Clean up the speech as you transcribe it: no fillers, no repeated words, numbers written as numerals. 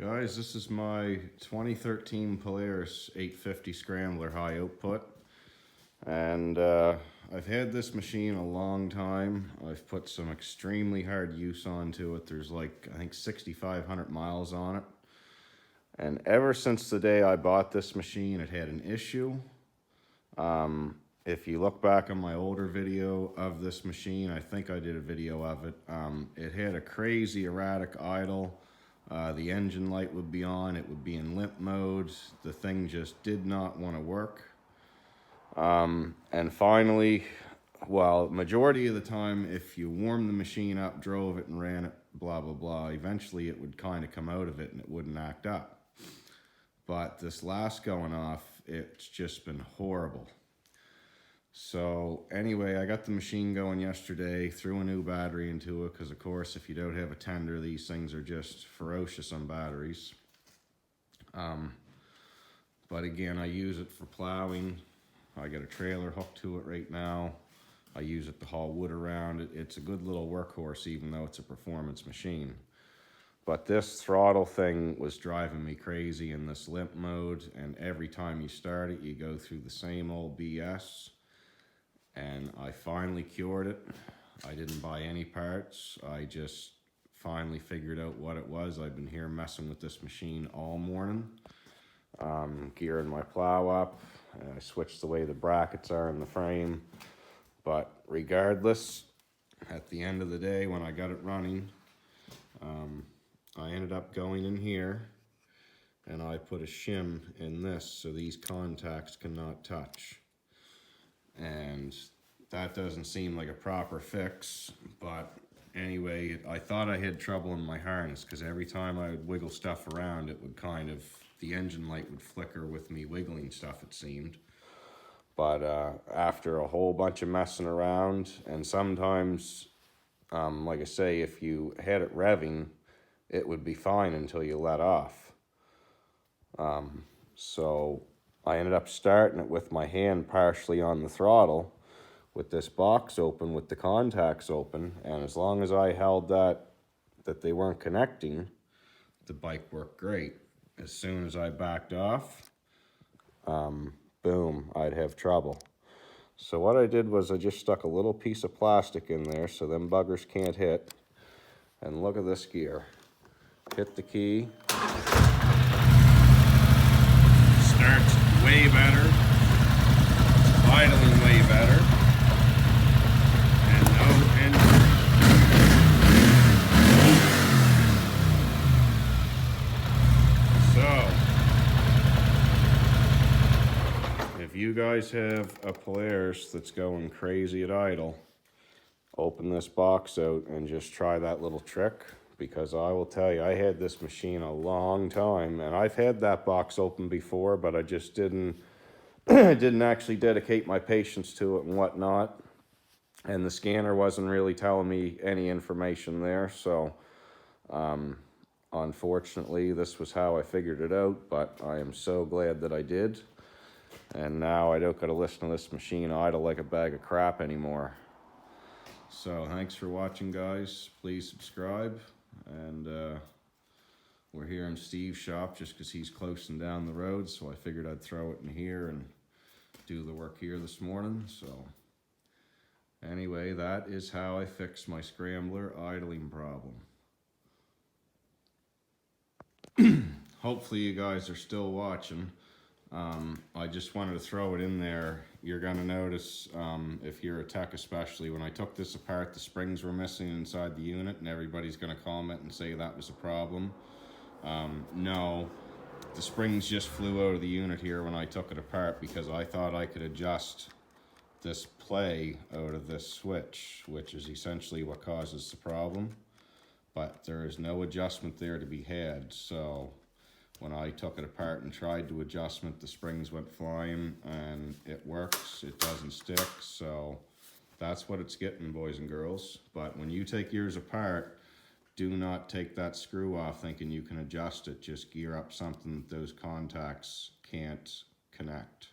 Guys, this is my 2013 Polaris 850 Scrambler high output, and I've had this machine a long time. I've put some extremely hard use onto it. There's like, I think 6,500 miles on it, and ever since the day I bought this machine, it had an issue. If you look back on my older video of this machine, I think I did a video of it. It had a crazy erratic idle. The engine light would be on, it would be in limp mode. The thing just did not want to work. And finally, well, majority of the time, if you warmed the machine up, drove it and ran it, blah, blah, blah, eventually it would kind of come out of it and it wouldn't act up. But this last going off, it's just been horrible. So anyway, I got the machine going yesterday, threw a new battery into it, because of course if you don't have a tender, these things are just ferocious on batteries. But again, I use it for plowing. I got a trailer hooked to it right now. I use it to haul wood around. It's a good little workhorse, even though it's a performance machine. But this throttle thing was driving me crazy in this limp mode, and every time you start it, you go through the same old BS. And I finally cured it. I didn't buy any parts. I just finally figured out what it was. I've been here messing with this machine all morning, gearing my plow up. I switched the way the brackets are in the frame. But regardless, at the end of the day, when I got it running, I ended up going in here and I put a shim in this so these contacts cannot touch. And that doesn't seem like a proper fix, but anyway, I thought I had trouble in my harness, because every time I would wiggle stuff around, it would kind of, the engine light would flicker with me wiggling stuff, it seemed. But after a whole bunch of messing around, and sometimes, like I say, if you had it revving, it would be fine until you let off. So I ended up starting it with my hand partially on the throttle, with this box open, with the contacts open, and as long as I held that they weren't connecting, the bike worked great. As soon as I backed off, boom, I'd have trouble. So what I did was I just stuck a little piece of plastic in there so them buggers can't hit, and look at this gear. Hit the key. Starts way better, idling way better, and no engine. So, if you guys have a Polaris that's going crazy at idle, open this box out and just try that little trick. Because I will tell you, I had this machine a long time, and I've had that box open before, but I just didn't actually dedicate my patience to it and whatnot. And the scanner wasn't really telling me any information there, so unfortunately, this was how I figured it out, but I am so glad that I did. And now I don't gotta listen to this machine idle like a bag of crap anymore. So thanks for watching, guys. Please subscribe. And we're here in Steve's shop just because he's close and down the road, so I figured I'd throw it in here and do the work here this morning. So anyway, that is how I fixed my Scrambler idling problem. Hopefully you guys are still watching. I just wanted to throw it in there. You're going to notice, if you're a tech especially, when I took this apart, the springs were missing inside the unit, and everybody's going to comment and say that was a problem. No, the springs just flew out of the unit here when I took it apart, because I thought I could adjust this play out of this switch, which is essentially what causes the problem. But there is no adjustment there to be had, so when I took it apart and tried to adjustment, the springs went flying, and it works, it doesn't stick, so that's what it's getting, boys and girls. But when you take yours apart, do not take that screw off thinking you can adjust it. Just gear up something that those contacts can't connect.